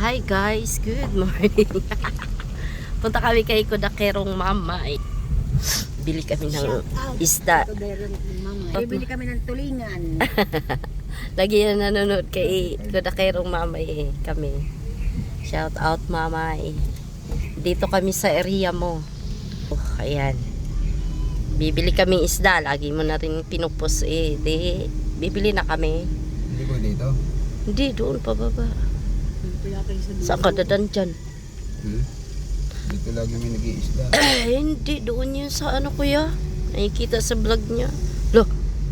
Hi guys, good morning. Punta kami kay Kudakerong Mama. Bili kami ng isda. Bili kami ng tulingan. Lagi yan nanonood kay Kudakerong Mama kami. Shout out Mama. Dito kami sa area mo. Ayan. Bibili kami isda. Lagi mo na rin pinupos bibili na kami. Hindi ko dito? Hindi, doon pababa. Saan ka dadan dyan? Dito lagi may nag-iisda. Hindi, doon yun sa ano kuya. Nakikita sa vlog niya.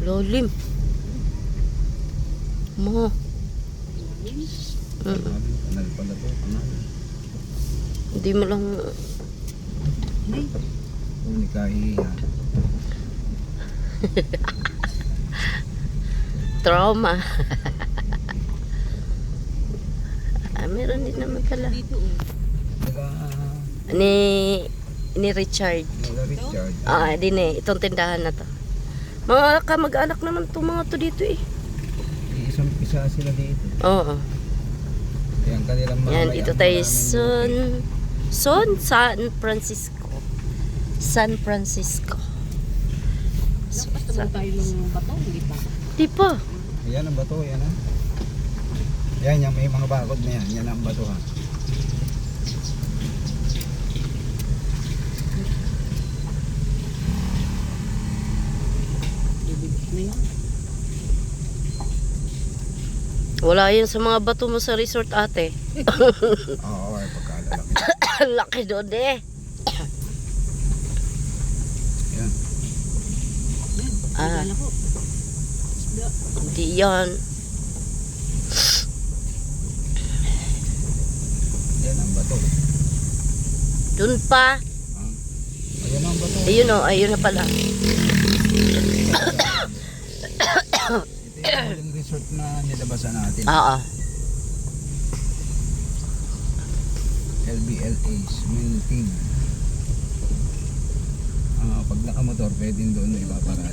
Lolim. Mo. Kanal pala to, kanal. Hindi mo lang... Uni kahiyan. Trauma. Meron din naman pala. Ni Richard. Richard. Din itong tindahan na to. Mga kamag-anak naman to mga to dito Isang pisa sila dito. Oo. Yan kanilang mga. Yan, dito tayo San Francisco. San Francisco. Basta mo tayo ng bato, hindi pa. Di pa. Yan ang bato, yan ha. Yan, yung may mga bakod na yan. Yan ang bato ha. Wala yan sa mga bato mo sa resort ate. Oo, ay pagkalalaki. Laki doon Yan. Hindi yan. Yan ang bato. Doon pa. Ayan ang bato. Ayun na pala. Ito yung huling resort na nilabasan natin. Oo. LBLA's Minting. Pag nakamotor, pwedeng doon na ipaparada.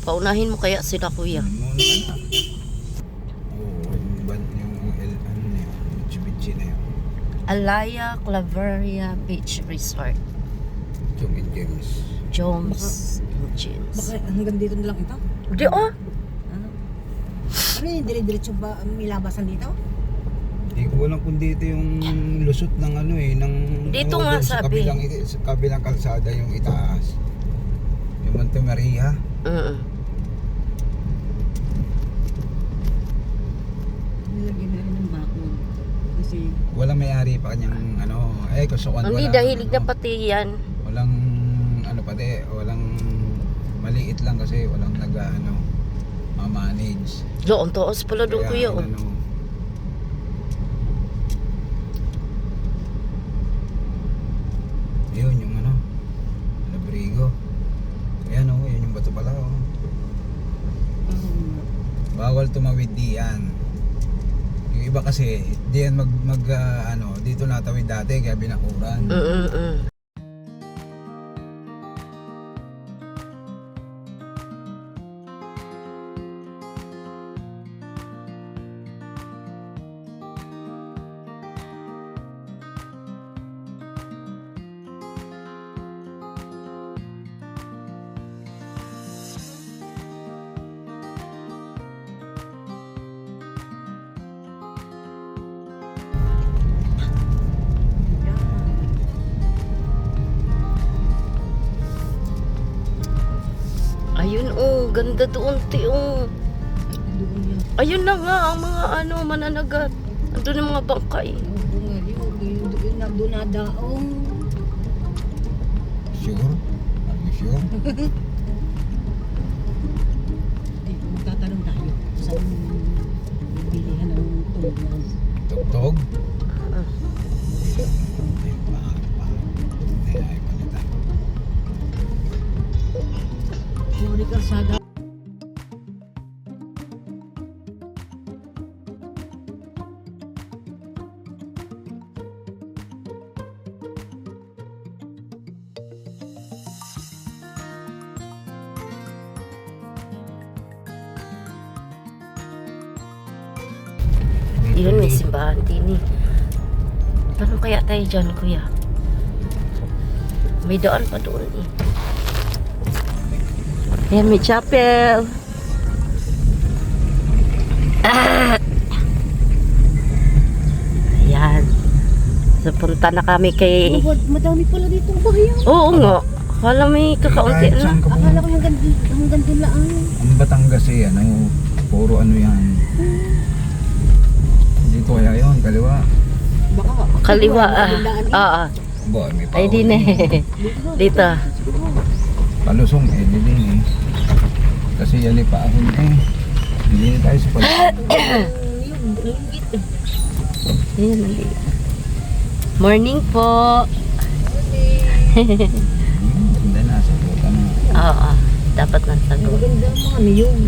Paunahin mo kaya sila kuya. Muna ka na. Oo, yung ano na yun, Mitsubishi na yun. Alaya Claveria Beach Resort. Chong and James. Jones and James. Baka hanggang dito na lang ito? Di Ano yun, dire-diretso ba may labasan dito? Hindi ko alam kung dito yung lusot ng ng Dito nga sa sabi. kabilang kalsada yung itaas. Yung Monte Maria. Nilagyan na rin ng bakod. Kasi Walang may-ari pa kanyang gusto ko Hindi dahilig na pati yan. Walang walang maliit lang kasi walang ma-manage. Doon toos pala doon kuya. Yun yung Labrigo. Ayan yun yung bato pala Bawal tumawid diyan. Yung iba kasi diyan dito natawid dati kaya binakuran. Ayun ganda doon doon yan. Ayun na nga ang mga mananagat. Andun yung mga bangkay. Yung nagdunadaong. Sure? Are you sure? Dito, magtatanong tayo. Saan bilihan ng tulungan? Tugtog? Yung kalsada. Yun, may simbahan din eh. Paano kaya tayo dyan, kuya? May daan pa doon eh. Ayan, may chapel. Ayan. So, punta na kami kay... Madami pala dito bayan. Oo nga. Kala may kakaunti Kahit na. saan ka Akala pumunta. ko hanggang doon lang. Ang Batangas eh, ano, puro ano yan. Dito kaya yun, kaliwa. Baka. Kaliwa. Oo. Boy, may Ay, di na eh. Dito. Palusong eh, di din eh. Kasi yan eh, paahon eh. Hindi na tayo sa palusong. Yung ringgit. Ayan, nandito. Morning po. Hindi na, sagutan na. Oo. Dapat nang sagot. Maganda ang mga niyong.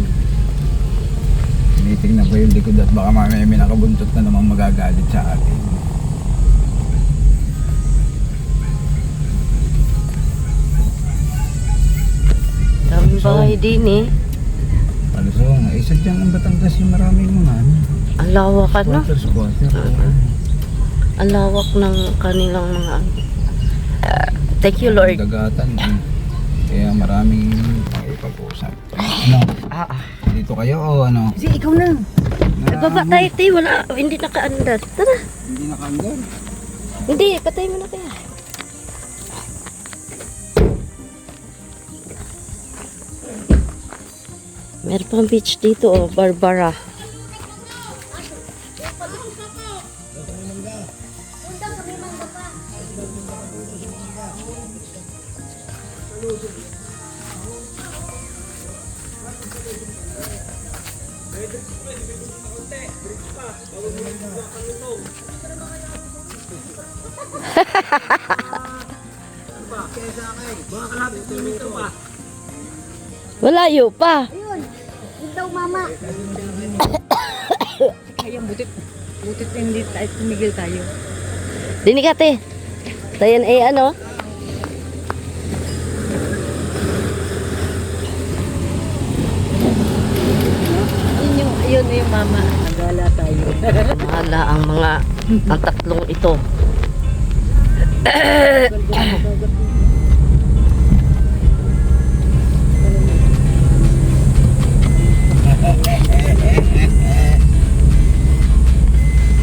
Tinitingnan ko yung likod at baka mamaya may nakabuntot na namang magagalit sa atin. Daming bahay din eh. Palusong, eh sadyang ang Batangas yung maraming mga ano. Ang lawak ano? Squatter. Ang lawak ng kanilang mga thank you Lord. Dagatan eh. Kaya maraming pag-usap. Ano? Dito kayo o ano? Kasi ikaw na. Baba tayo tayo. Wala. Hindi nakaandar. Tara. Hindi nakaandar. Hindi. Patay mo na kaya. Meron pang beach dito oh. Barbara. Walayo pa. Ayun. Yun daw mama. Kaya butit. Butit hindi tayo tumigil tayo. Dini ka te. Tayan eh ano? Yun yung mama. Nagala tayo. Mahala ang mga ang tatlong ito.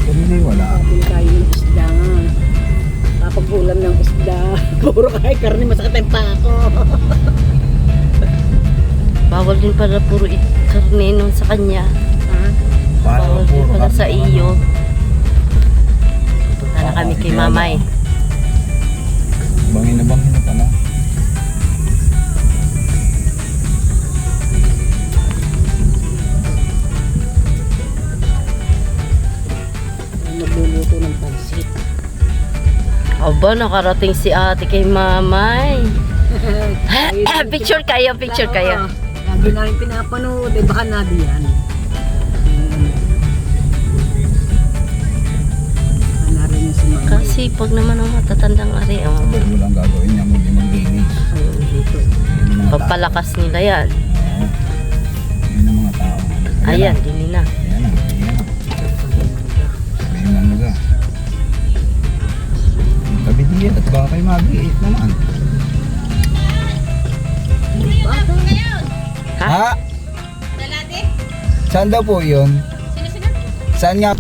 Kanina wala. Kapil tayo ng isda. Kapag-ulam ng isda. Puro kahit karne, masakit ang pako. Bawal din pala puro karne nun sa kanya. Ha? Bawal din pala sa iyo. Punta na kami kay Mamay. Bangin na pala. Nagluluto ng pansit. Aba, nakarating si ate kay Mamay. Picture kayo, picture kayo. Lagi namin pinapanood. Eh, baka nabi yan. Narin niya si mama. Kasi pag naman ang matatandang ari, oh, Sabi mo lang gagawin niya, hindi maglinis. Ayun, dito. Yun ang mga pagpalakas nila yan. tao. Oo. Yun ang mga tao. Ayan, dini na. Ayan na, ayan na. Sabi yung mangga. Tabi diyan at baka kayo mag-iit naman. Ha? Saan daw po yun? Saan nga?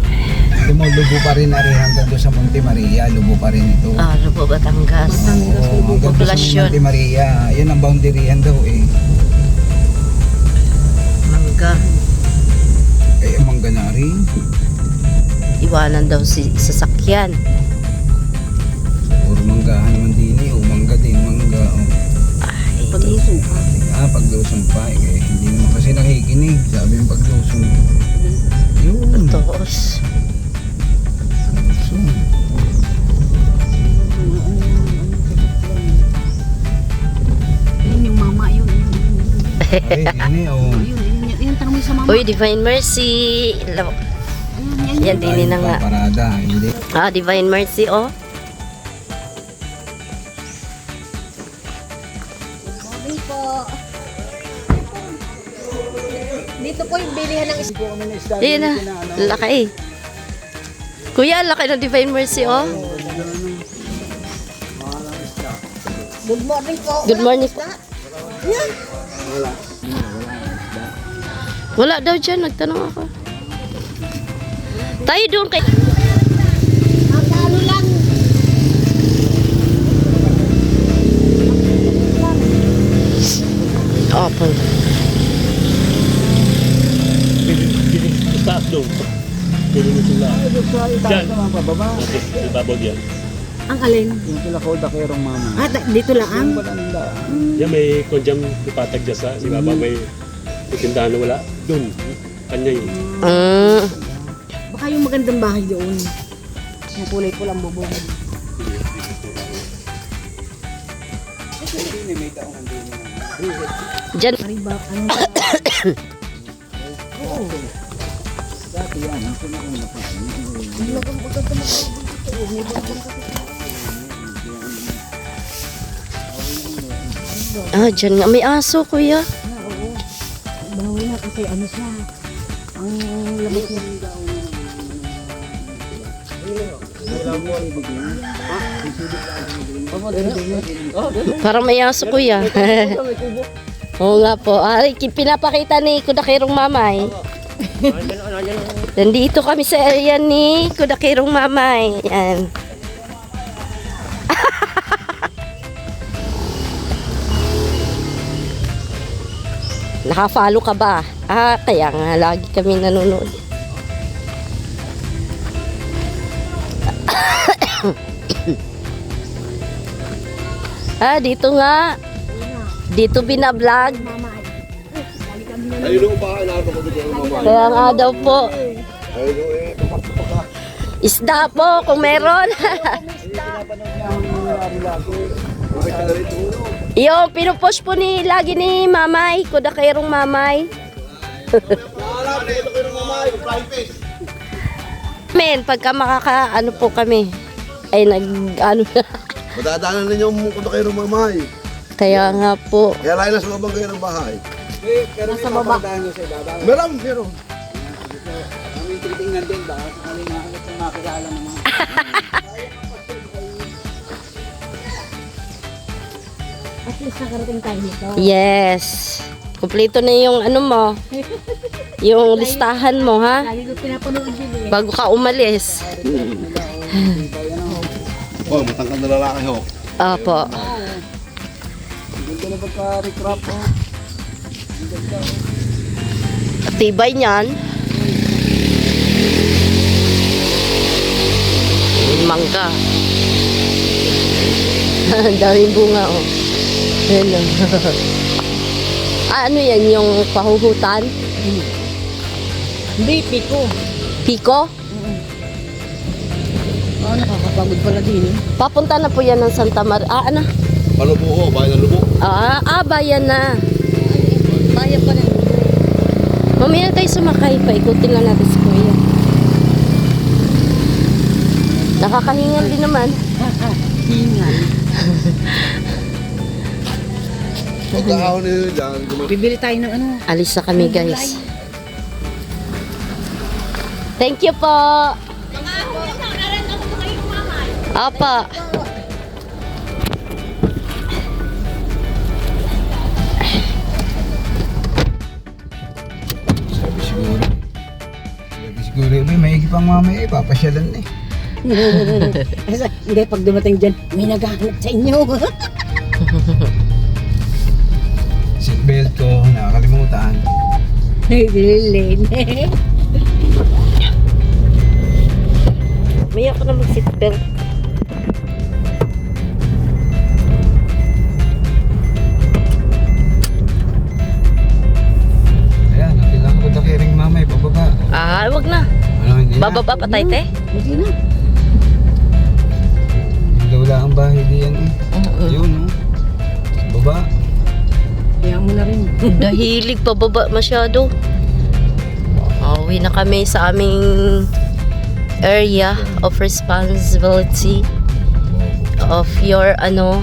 Lubo pa rin ari hanggang doon sa Monte Maria. Lubo pa rin ito. Ah, Lubo, Batangas. Oo, hanggang doon sa Poblasyon. Monte Maria. Yun ang boundaryan daw eh. Mangga. Eh, mangga na rin. Iwanan daw si sasakyan. Puro manggahan naman din eh. O mangga din, mangga. Oh. Ay, di. Pag-usong pa. Paglusong pa eh. Hindi naman kasi nakikinig. Sabi yung paglusong. Yun. Toos. Paglusong. Yun yung mama, yun. Ay, ini oh. Yun, tanong mo sa mama. Uy, Divine Mercy. Yan, dini na nga. Parada, hindi. Ah, Divine Mercy, oh. Morning po. Dito po yung bilihan ng isda. Ayun na. Laki eh. Kuya, laki ng Divine Mercy, oh. Good morning po. Good morning po. Wala daw dyan, nagtanong ako. Tayo doon kay... Ano lang. Opo. Taas doon. Pili mo sila. Diyan. Sa pababa. Ibabaw diyan. Ang alin? Yung sila ko dakirong mama. Ah, dito lang ang. Balanda. Yan may konjam ipatag dyan sa ibabaw. May tindahan na wala. Doon. Kanya yun. Baka yung magandang bahay doon. Yung kulay pulang bubong. Dyan. Mariba, ano ba? Oo. Dati yan. Ang pinakauna pa. Ah, dyan nga. May aso, kuya. Oo. Bawi na kasi ano siya. Ang labas niya. Parang may aso, kuya. Oo nga po. Ay, pinapakita ni Kudakirong Mamay. Nandito kami sa area ni Kudakirong Mamay. Yan. Naka-follow ka ba? Ah, kaya nga lagi kami nanonood. Ah, dito nga. Dito binablog. Kaya nga daw po. Isda po, kung meron. Yung pinupush po ni lagi ni Mamay, Kudakirong Mamay. Men, pagka ano po kami, ay ano na. Madadaanan ninyo ang kudakero mamay. Kaya nga po. Kaya layo na sa babang kayo ng bahay. Pero nasa baba. Sa ibabaw. Meron. Ang titingnan din ba? Kung makakilala naman. At least nakarating tayo nito. Yes. Kumpleto na yung ano mo. Yung listahan mo, ha? Lagi ko pinapanood yun eh. Bago ka umalis. Oh, matangkad na lalaki ho. Opo. Ganda na pagka-recrop ho. Tibay niyan. Mangga. Ang daming bunga, oh. Ayan lang. Ano yan? Yung pahuhutan? Hindi, piko. Piko? Oo, nakakapagod pala din eh. Papunta na po yan ng Santa Maria. Ah, ano? Palubo ho, bahay ng lubo. Bayan na. Bayan pa rin. Mamaya tayo sumakay. Paikutin lang natin si Kuya. Nakakahingal din naman. Hingal. Pagkakaon nyo dyan, Bibili tayo ng ano. Alis na kami, guys. Thank you po. Apa. Sabi siguro, may higit pang mama papasyalan eh. Hindi, pag dumating dyan, may naghahanap sa inyo. Seatbelt ko, nakakalimutan. Nagbilin. May ako na mag-seatbelt. Ayan, kailangan ko dakiring mamay, pababa. Ah, wag na. Ano, hindi na. Bababa pa tayo, te. Hindi na. Hindi wala ang bahay diyan eh. Yun, oh. Sa baba. Kaya mo na rin. Dahilig pababa masyado. Uwi na kami sa aming area of responsibility of your Balibago.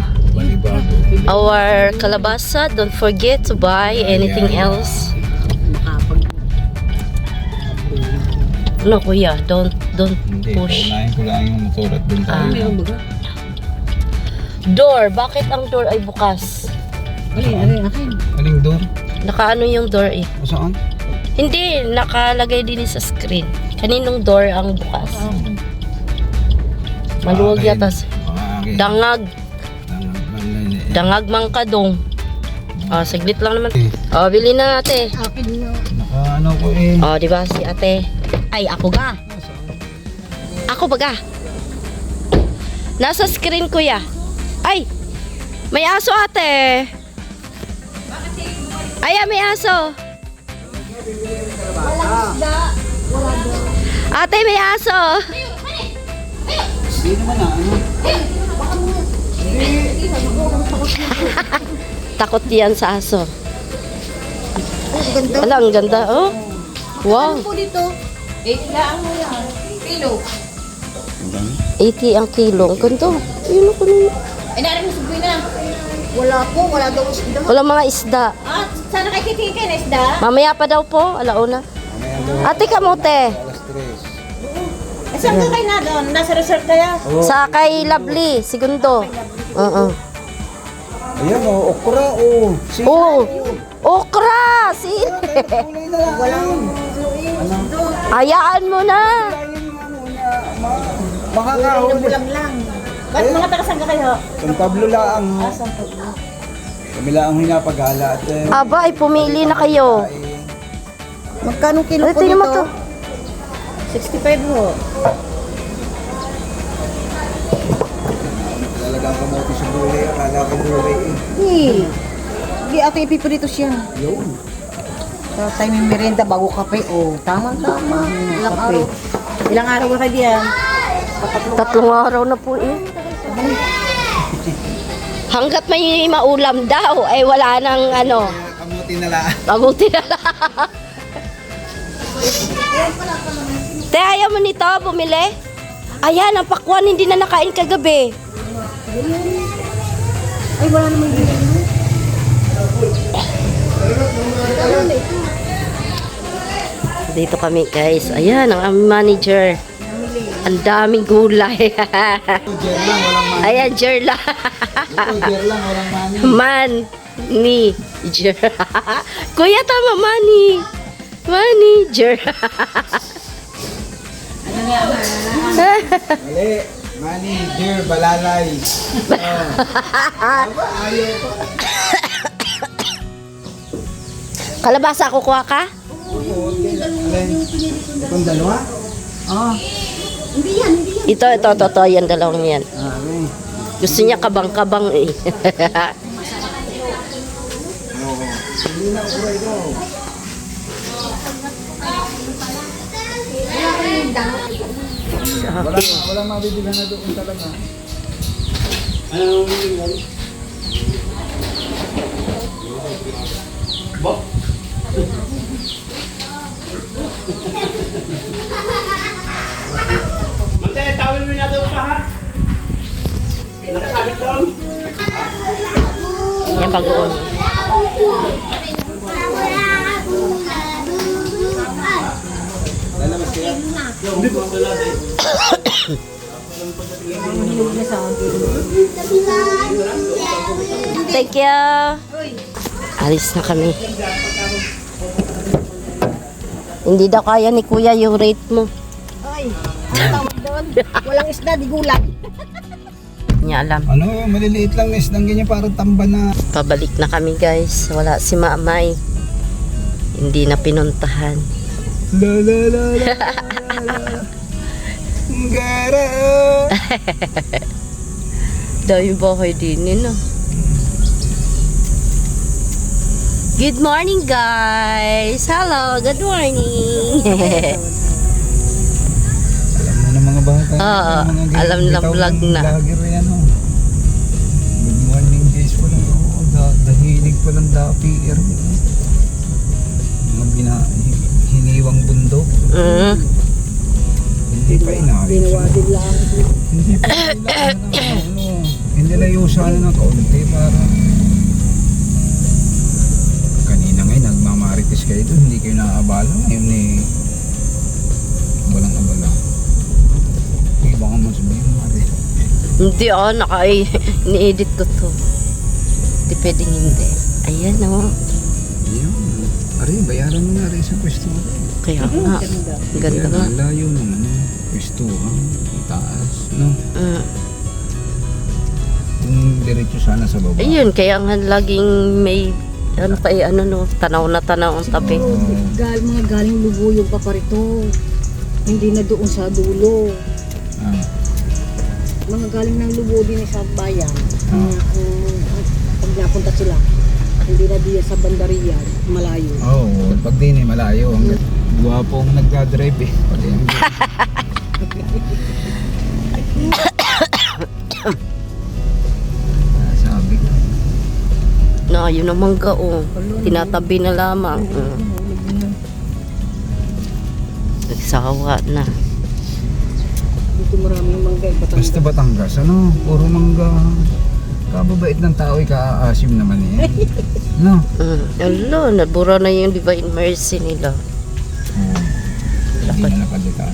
our kalabasa. Don't forget to buy anything else. No, kuya, don't Hindi, push. unahin ko lang yung motor at doon tayo. Meron ba? Door, bakit ang door ay bukas? Akin. Aling door? Nakaano yung door eh? O saan? Hindi, nakalagay din sa screen. Kaninong door ang bukas? Maluwag Akin. yata. Akin. Dangag. Dangag. Dangag mang kadong. Saglit lang naman. Oh, bili na ate. Akin na. Naka ano ko eh. Oh, di ba si ate? Ay, ako ga. Ako baga. Nasa screen kuya. Ay, may aso ate. Ay, may aso. Ate, may aso. Hindi naman na ano. Takot yan sa aso. Wala, ang ganda. Oh. Wow. Po dito. 8 lang mo yan. Kilo. 80 ang kilo. Ang ganda. Yun ako nun. Ay, narin mo sabihin na. Wala po, wala daw isda. Walang mga isda. Sana kay kikikin na isda. Mamaya pa daw po. Alauna. Ate kamote. Alas 3. Saan ka kayo na doon? Nasa resort kaya? Sa kay Lovely. Segundo. Ayan o, okra o. Oh. Okra. Kulay na lang. Walang. Hayaan mo na. Makakahuli. Bulang lang. Ba't mga taga-saan ka kayo? San Pablo lang. Kami lang ang hinapagala at Aba, ay pumili na kayo. Magkano kilo Ay, tingnan mo to. 65 ho. talagang kamote sa gulay. Akala ko gulay eh. Hindi ate ipiprito siya. Yun. Tapos tayo may merienda bago kape. Oh, tama-tama. Ilang araw? Ilang araw ba kayo diyan? 3 araw na po eh. Hanggat may maulam daw, ay wala nang ano. Kamote na lang. Mabuti na lang. Te, ayaw mo nito, bumili? Ayan, ang pakwan, hindi na nakain kagabi. Ay, wala naman dito. Dito kami guys. Ayan, ang aming manager. Ang daming gulay. Jer lang, walang money. Ayan, Jerla. Jer lang, walang money. Man ni Jer. Kuya, tama, money. Manager. Mali. Manager, balalay. Ayaw ko. Kalabasa, kukuha ka? Itong dalawa? Ito, yan, dalawang yan. Okay. Gusto niya kabang-kabang eh. Hindi na ako ito. Walang mabibilan na doon talaga. Mante, tawin mo na daw pa ha. Nakasabit doon. Yan, bagoon. Lalabas kaya? Hindi po wala din. Thank you. Alis na kami. Hindi daw kaya ni kuya yung rate mo. Ay, tawag doon. Walang isda, di gulang. Hindi niya alam. Ano, maliliit lang na isdang ganyan parang tamba na. Pabalik na kami guys. Wala si Mamay. Hindi na pinuntahan. La la la la la la. Gara. Dahil bahay din no. Good morning guys. Hello, good morning. Alam mo na mga bata. Oo, mga alam na bitaw vlog ng na. Vlogger yan oh. Good morning guys po lang. Dahilig pa lang dapier. Mga hiniwang bundok. Hindi pa inayos. Binawadid lang. Hindi pa kailangan ng ano. Hindi na yusan ng kaunti para kanina ngayon nagmamarites kayo doon, hindi kayo nakabala ngayon eh Hindi ni-edit ko to. Hindi pwedeng hindi. Ayan o. Yun. Ari, bayaran mo na rin sa pwesto mo. Kaya nga. Ang ganda nga. Ang layo naman eh. Pwesto ang taas. No? Kung diretso sana sa baba. Ayun, kaya nga laging may tanaw na tanaw ang tabi. Mga galing lubo yung paparito. Hindi na doon sa dulo. Ah. Mga galing ng lubo din sa bayan. Pag napunta sila, hindi na diya sa bandariya, malayo. Oo, pag din eh, malayo. Guwapo ang nagdadrive eh. Pati ang sabi ko. Na, yun ang mangga o. Tinatabi na lamang. Nagsawa na. Dito maraming mangga. Basta Batangas, ano? Puro mangga. Kababait ng tao, ikaasim naman eh. No? Alo, nabura na yung Divine Mercy nila. Hindi na napalitan.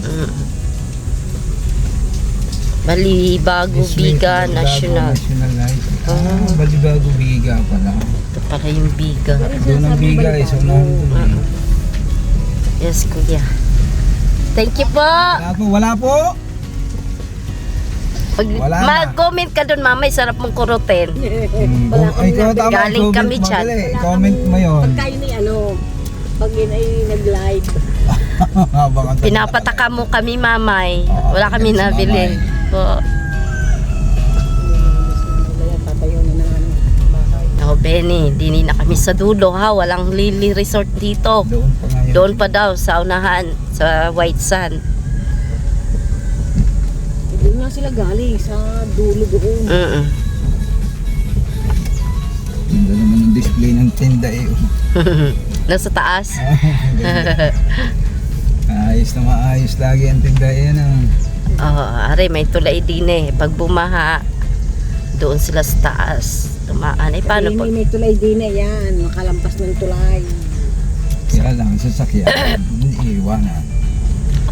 Balibago Biga National. Balibago Biga pala. Ito pala yung Biga. Doon ang Biga eh, so unahan doon eh. Yes, kuya. Thank you po. Wala po. Wala na. Mag-comment ka doon, mama. Sarap mong kurutin. Ay, ikaw tama. Galing Comment kami mo, dyan. dali. Comment mo yun. Pagkain ni pag yun ay nag-live. Habang ang Pinapataka mo kami, mamay. Oo, Wala kami yes, nabili. Po. Tatayo na ng bahay. Ako, Benny, dini na kami sa dulo, ha? Walang Lily Resort dito. Doon pa nga yun. Doon pa daw, sa unahan, sa White Sand. Doon nga sila galing sa dulo doon. Ganda naman ang display ng tinda eh. Nasa taas. Ayos na maayos lagi ang tinda yan. Are, may tulay din eh. Pag bumaha, doon sila sa taas. Tumaan. Eh, paano pag... May tulay din na yan. Makalampas ng tulay. Kaya lang, sasakyan, iiwanan.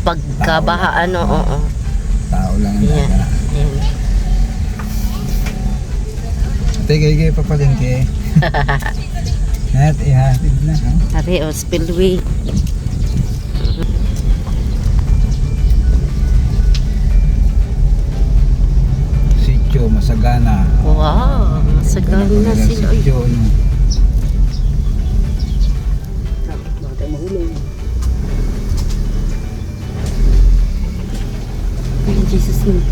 Pagkabaha, oo. Tao lang ang Yan. daga. Yan. Ate, gay papalingke. At ihatid na. Ha? Are, spillway. Sityo, masagana. Wow, masagana na sila. Ay, Sityo, no? Baka tayo mahulog. Jesus name.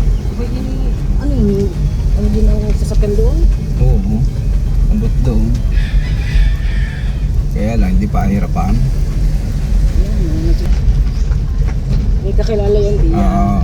Ano yun? Ano din ang sasakyan doon? Oo. Abot doon. Kaya lang, hindi pa hirapan. May kakilala yan din. Oo.